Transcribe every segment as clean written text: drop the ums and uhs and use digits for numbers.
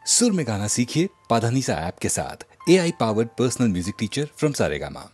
सुर में गाना सीखिए पाधानीसा ऐप के साथ। AI powered personal music teacher from Saregama.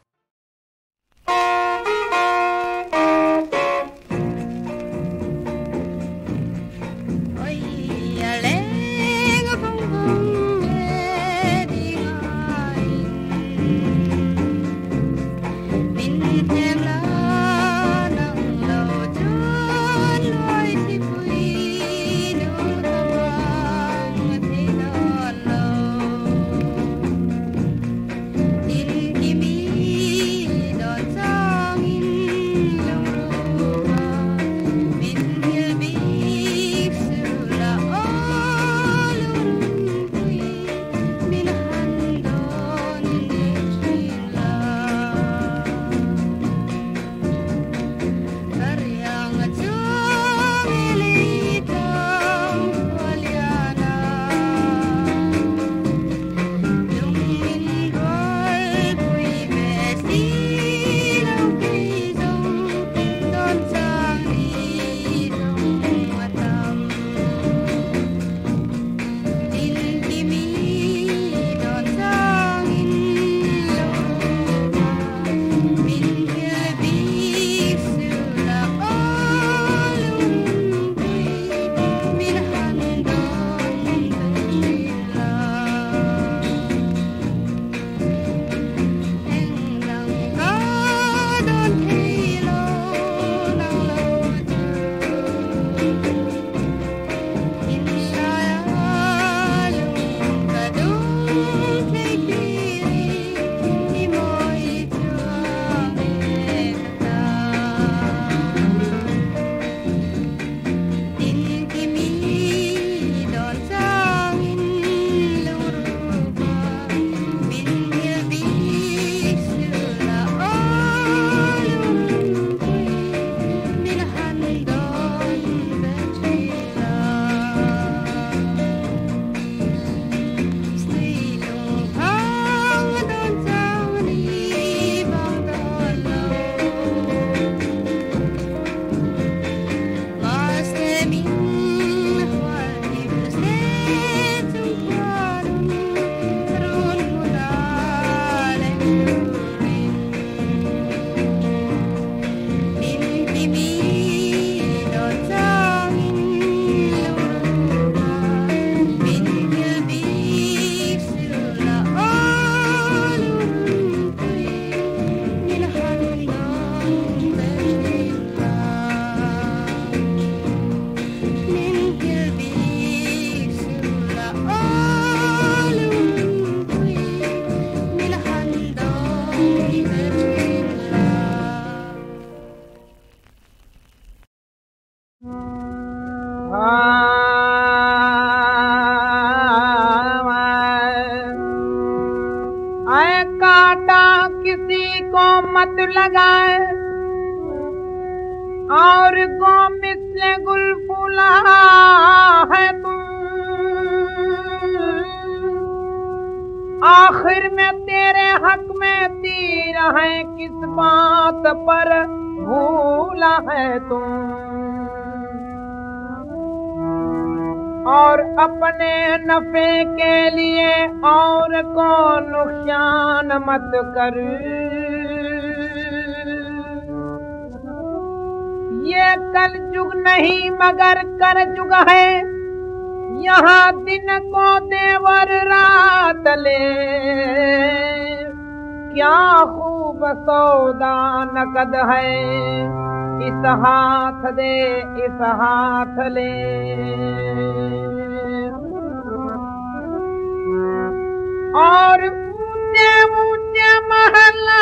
काटा किसी को मत लगाए और गो मिसले गुल फूला है तुम। आखिर में तेरे हक में तीर है, किस बात पर भूला है तुम। और अपने नफे के लिए और को नुकसान मत कर। ये कल युग नहीं मगर कर युग है, यहाँ दिन को देवर रात ले। क्या खूब सौदा नकद है, इस हाथ दे इस हाथ ले। और ऊंचे ऊंचे महला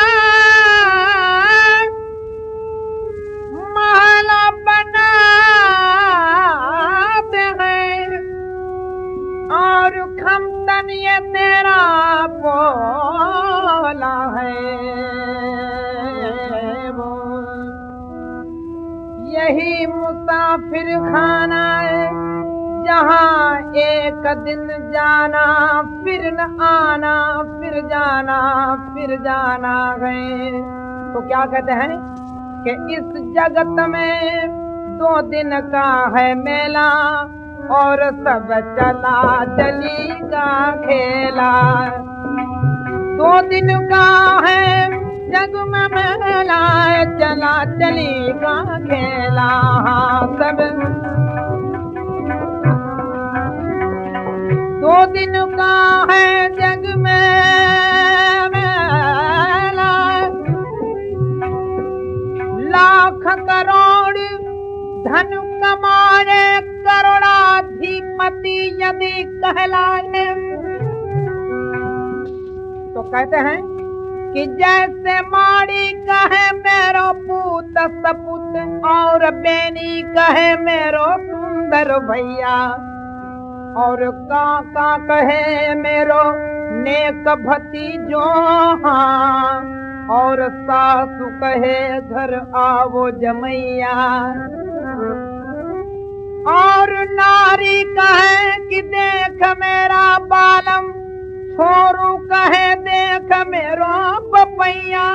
बनाते हैं और खमदन ये तेरा बोला है। वो यही मुसाफिर खाना है, जहाँ एक दिन जाना फिर न आना, फिर जाना फिर जाना गए। तो क्या कहते हैं कि इस जगत में 2 दिन का है मेला, और सब चला चली का खेला। 2 दिन का है जग में मेला, चला चली का खेला। सब 2 दिन का है जग में मेला, लाख करोड़ धन कमाए करोड़ाधिपति यदि कहलाए। तो कहते हैं कि जैसे माड़ी कहे मेरो पूत सपूत, और बेनी कहे मेरो सुंदर भैया, और काका कहे मेरो नेक भतीजो, हाँ, और सासु कहे घर आवो जमैया, और नारी कहे कि देख मेरा बालम, छोरू कहे देख मेरो पपैया।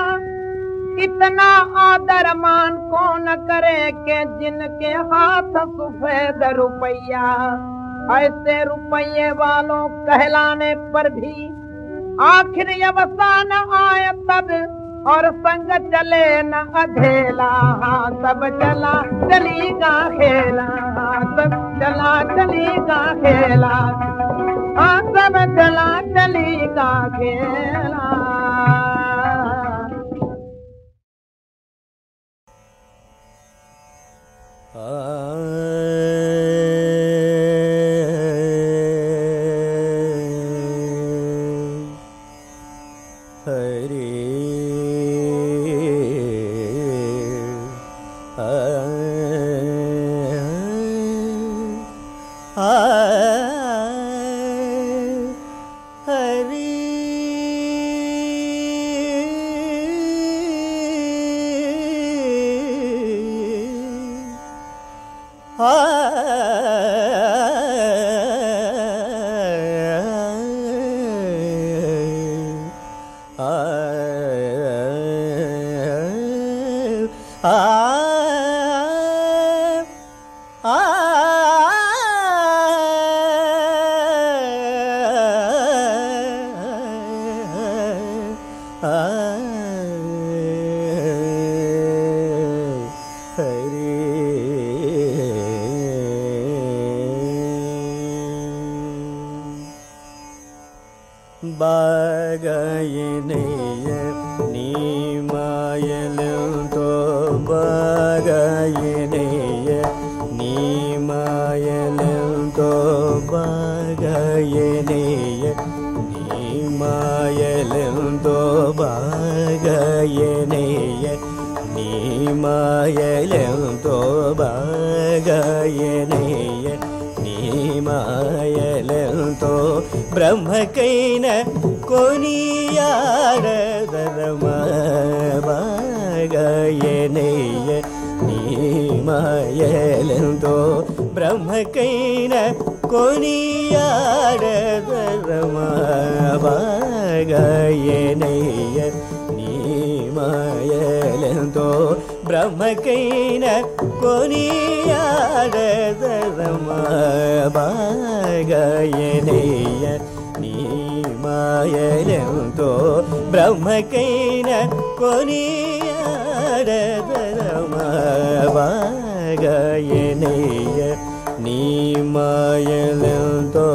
इतना आदर मान कौन करे के जिनके हाथ सफेद रुपैया। ऐसे रुपये वालों कहलाने पर भी आखिर अवसान आए तब, और संग चले न अधेला। हाँ, सब चला चली का खेला, सब चला चली का खेला, हाँ, सब चला चली का खेला। బ్రహ్మకైన కొనియాడదరమ బాగయనయ్య నీ మాయలంతో. బ్రహ్మకైన కొనియాడదరమ బాగయనయ్య నీ మాయలంతో. బ్రహ్మకైన కొనియాడదరమ బాగయనయ్య నీ మాయలంతో. బ్రహ్మకైన కొనియాడదరమ బాగయనయ్య నీ మాయలంతో.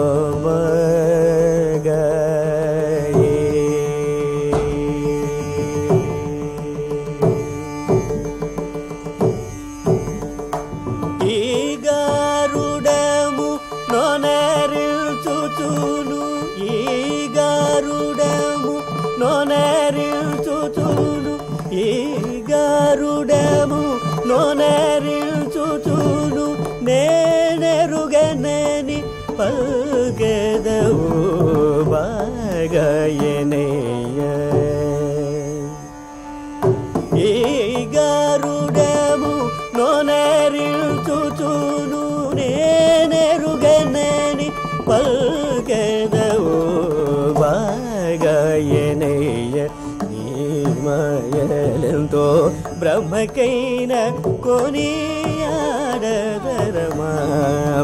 నోనరిల్చుచును నేనెరుగనని పల్కెదవు బాగయనయ్య. ఈ గరుడము నోనరిల్చుచును నేనెరుగనని పల్కెదవు బాగయనయ్య నీ మాయలంతో. బ్రహ్మకైన కొనియాడదరమ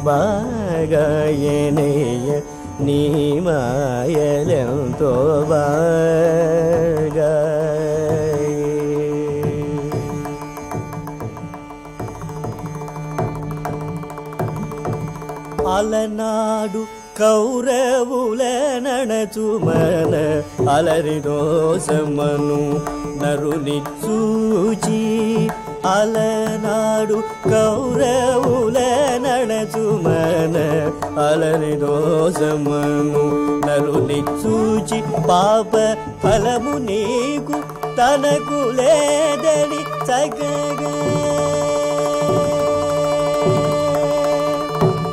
బాగయనేయ నీ మాయలెంతో బాగా అలనాడు కౌరవుల నడచుమన అలరిదోసమను నరుని చూచి అలనాడు కౌరవుల నడచుమన అలరిదోసమను నరుని చూచి పాప ఫలము నీకు తనకు లేదని చక్కగా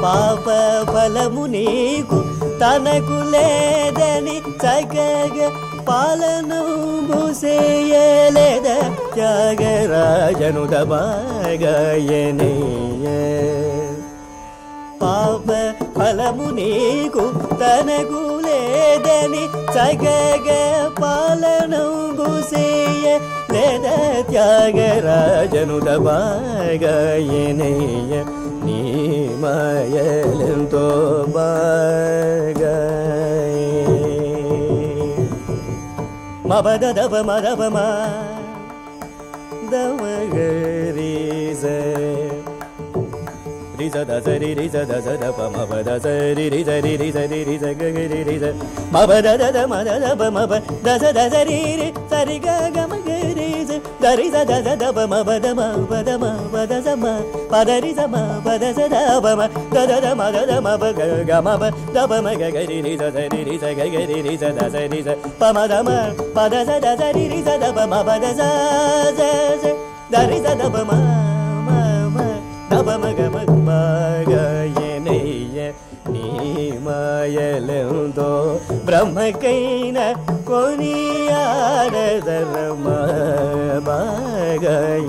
పాప ఫలము నీకు తనకు లేదని చక్కగా పాలనము చేయలేద త్యాగరాజను దబాగయనేయ పాప ఫలము నీకు తనకు లేదని చక్కగా పాలనము చేయలేద త్యాగరాజను దబాగయనేయ నీ మాయలెంతో బాగా మబద దవ మదవ మా దవగరీజ రిజ దజరి రిజ దజ దప మబద జరి రిజ రి రిజ రి రిజ గగరి రిజ మబద దద మదద మబ దజ దజరి రి సరి గమ గరీజ దరిజ దజ దప మబద మబద మబద జమ పదరి జమ పద జద బమ దద మదద మబ గమ దబ మ గగరి రిజ జరి రిజ గగరి రిజ దజ రిజ పమద మ పద జద జరి రిజ దబ మబద జ జ దరిజ దబ మ దబ మ గమ బాగయనేయ నీ మాయలెంతో బ్రహ్మకైన కొనియాడదరమ బాగయనేయ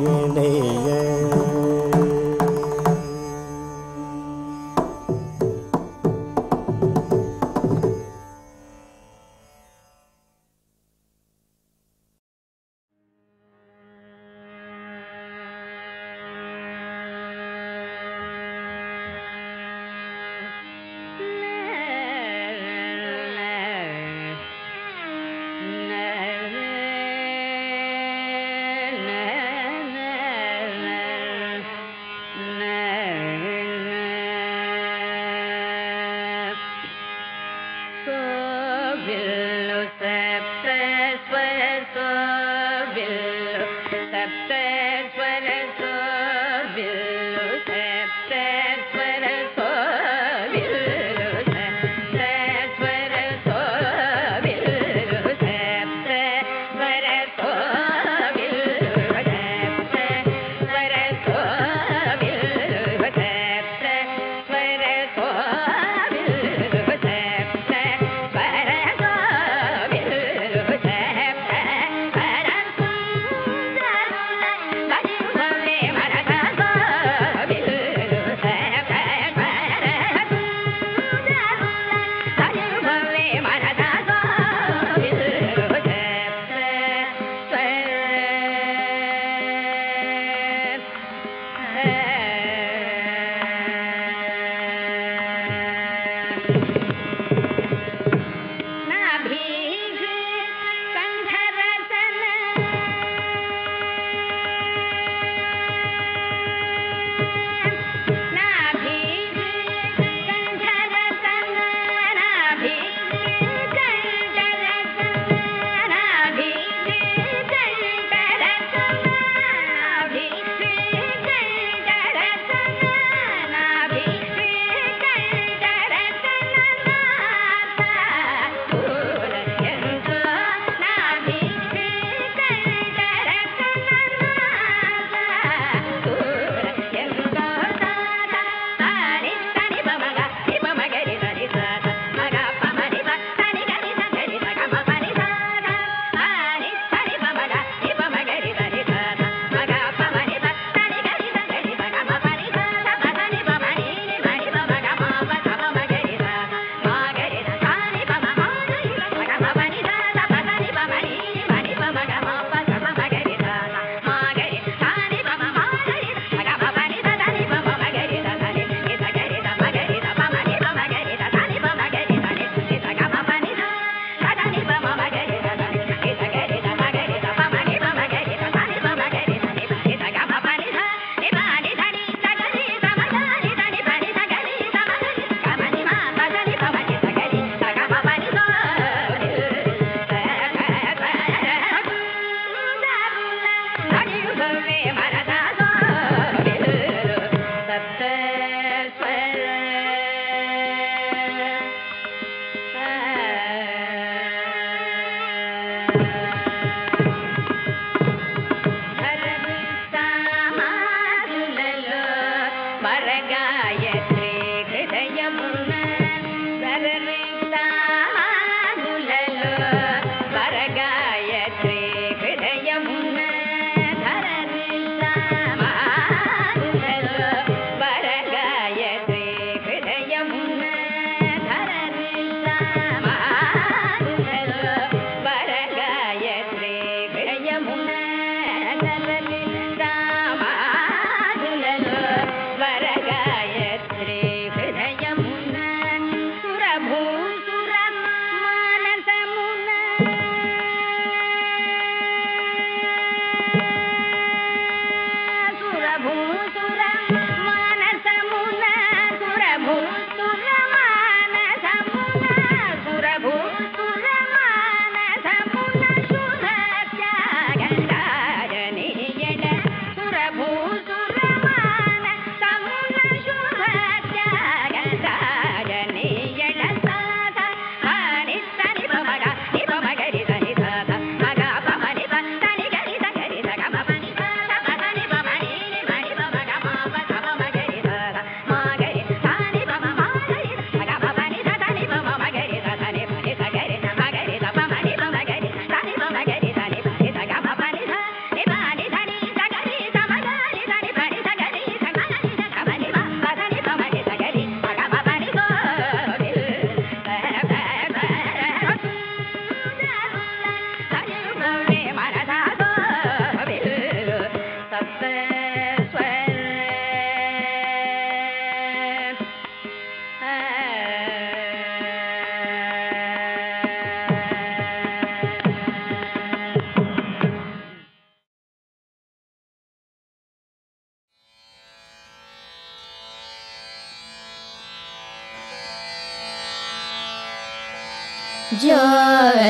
जो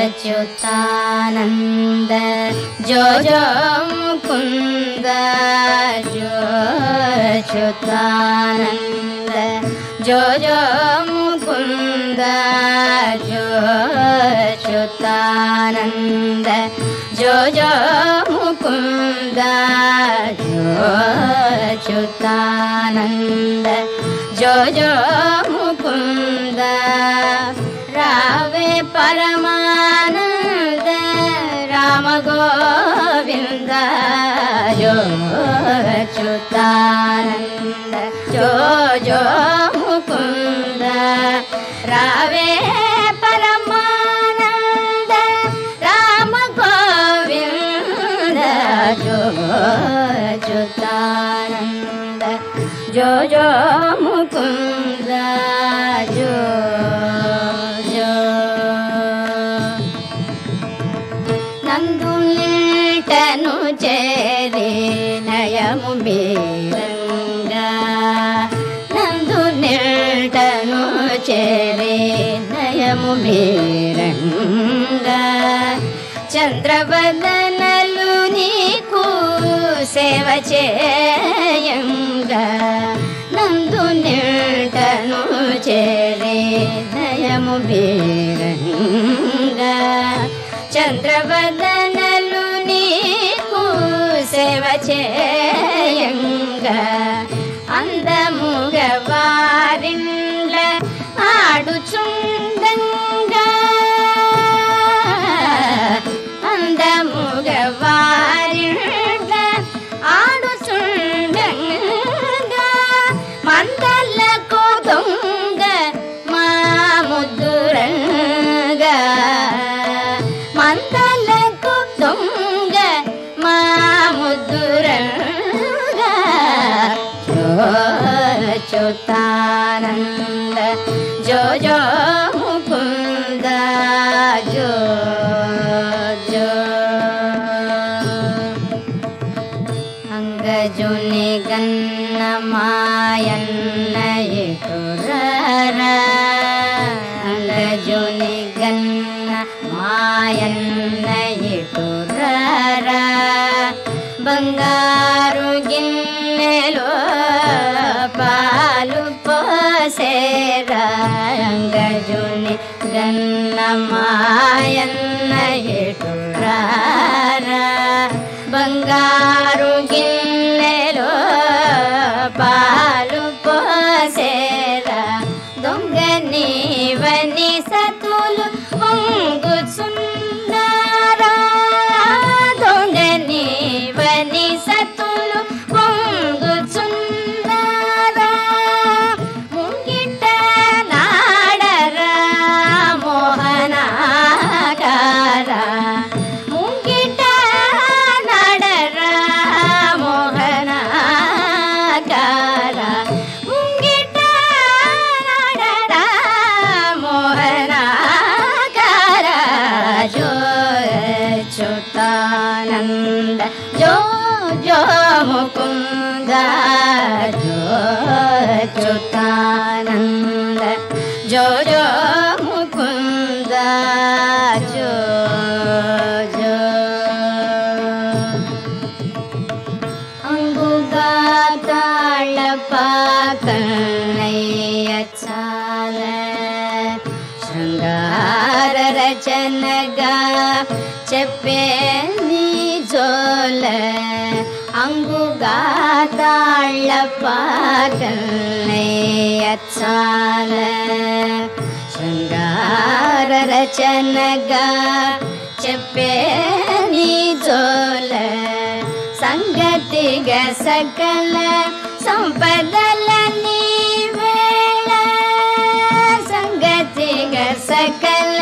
अच्युतानंद जो जो मुकुंद जो अच्युतानंद जो जो मुकुंद जो अच्युतानंद जो जो मुकुंद जो अच्युतानंद जो जो मुकुंद रावे परमानंद राम गोविंद जो अच्युतानंद जो जो मुकुंद रावे परमानंद राम गोविंद जो अच्युतानंद जो जो मुकुंद जो जो नंदु निल्टनु चेरे नयमु मेरंगा नंदु निल्टनु चेरे नयमु मेरंगा चंद्रवदनलु नीकु సేవ చేయంగా నందు నిల్టను చేరే నయము బీరంగా చంద్రవదనలు నీకు సేవ చేయంగా అందముగ వారిండ్ల ఆడుచుండంగా అందముగ వారిండ్ల ఆడుచుండంగా మందలకు దొంగ మా ముద్దురంగా మందలకు దొంగ మా ముద్దురంగా జో అచ్యుతానంద జో జో ముకుంద జో జో అంగజుని గన్న మాయన్న ఎటురరా అంగజుని గన్న మాయన్న ఎటురరా బంగారు గిన్నెలో పాలు పోసేరా అంగజుని గన్న మాయన్న ఎటురరా బంగారు గిన్నెలో పాలు పోసేరా దొంగ నీవని సతులు పొంగుచున్నారా దొంగ నీవని సతులు పొంగుచున్నారా ముంగిట నాడరా మోహనాకారా ముంగిట నాడరా మోహనాకారా ముంగిట నాడరా మోహనాకారా జో అచ్యుతానంద జో జో ముకుంద జో అచ్యుతానంద జో జో ముకుంద జో జో అంగుగా తాళపాకన్నయ్య చాల శృంగార రచనగా చెప్పే నీ జోల అంగుగా తాళపాకన్నయ్య చాల శృంగార రచనగా చెప్పే నీ జోల సంగతిగా సకల సంపదల నీ వేళ సంగతిగా సకల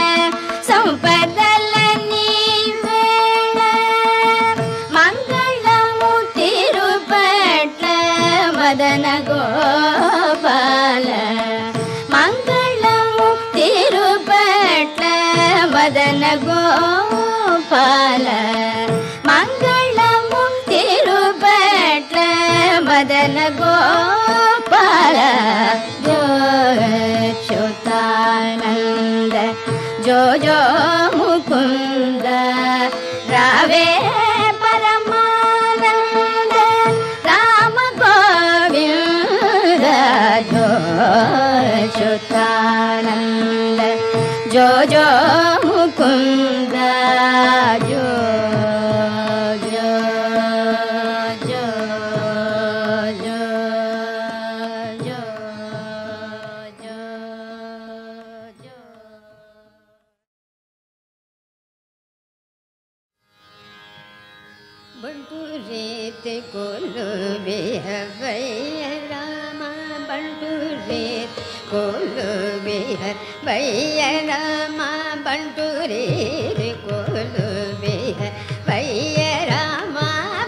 సంపదల నీ వేళ మంగళము తిరుపట్ల మదన గోపాల మంగళము తిరుపట్ల మదన గోపాల మంగళము తిరుపట్ల మదన గోపాల జో అచ్యుతానంద जो जो मुकुंद रावे परमानंद राम गोविंद जो अच्युतानंद जो जो मुकुंद जो जो जो जो जो जो जो बंटू रेत कोलुबे भैया राम बंटू रेत कोलुबे भैया राम बंटू रेत कोलुबे भैया राम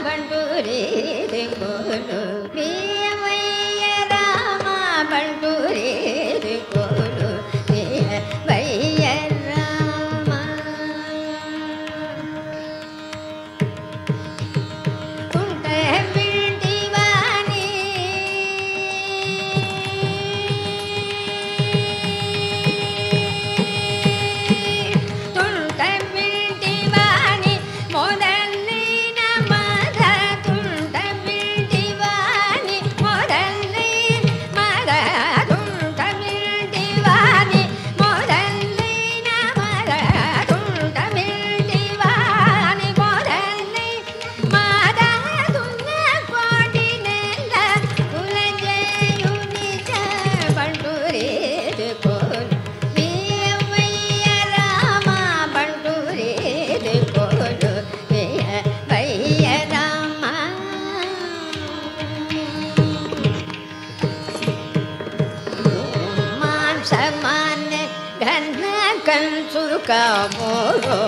बंटू रेत कोलुबे भैया राम बंटू रेत कोलुबे भैया राम का मोरो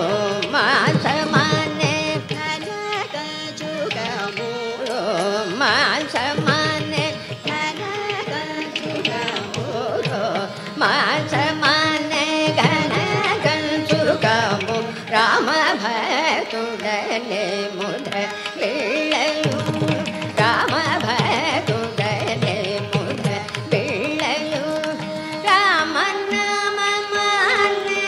मास माने खाना का चुका मोरो मास माने खाना का चुका मोरो मास माने खाना का चुका मोरो राम भक्तुडने मुद्र बिल्लयु राम भक्तुडने मुद्र बिल्लयु राम नाम माने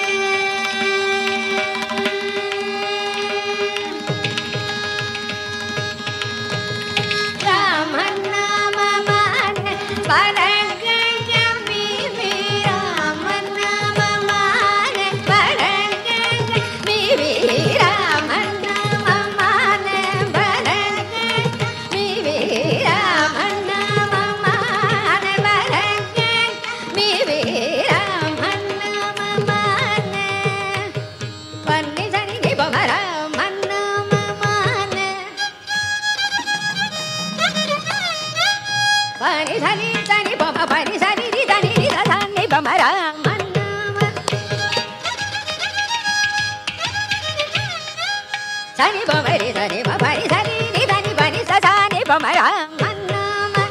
Sani bamari sani bamari sani ni sani bani sani bamara manama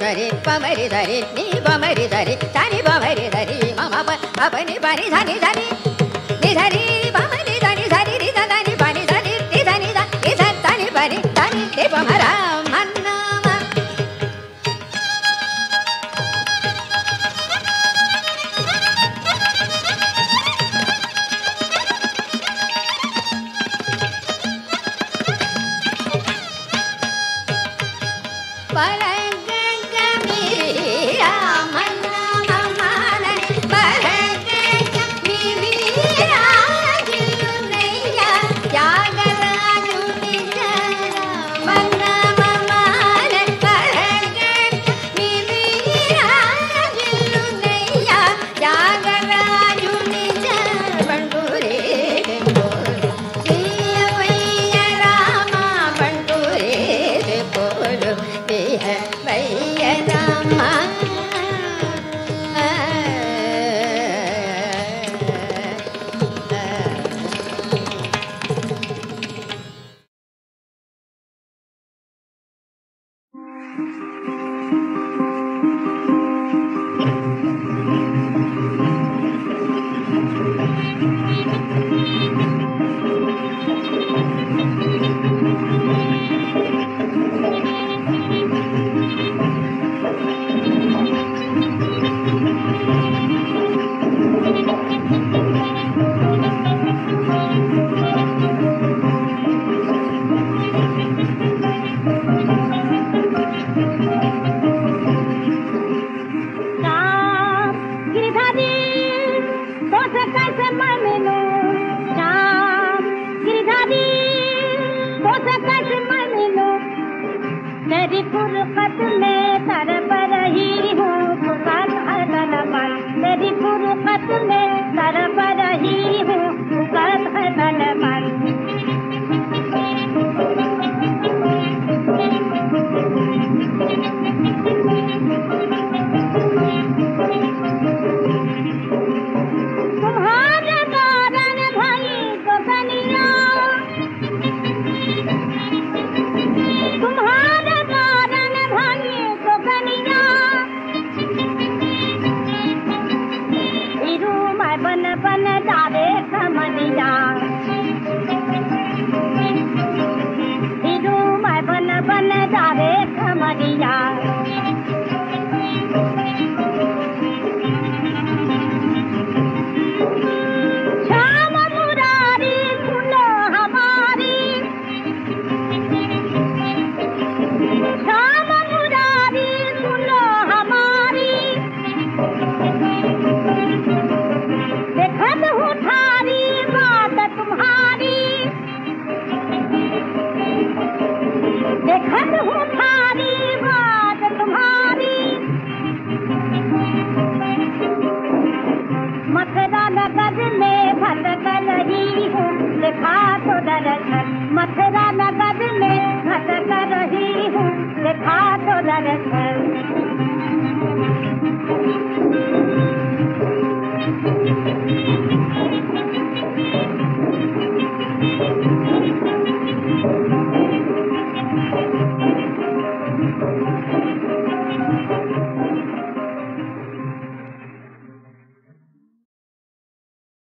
sani bamari sani ni bamari sani sani bamari sani mama papa ni bani sani sani ni sani bamari sani sani ni sani bani sani ni sani sani bani sani ni bamara manama Bye. की फुरकत में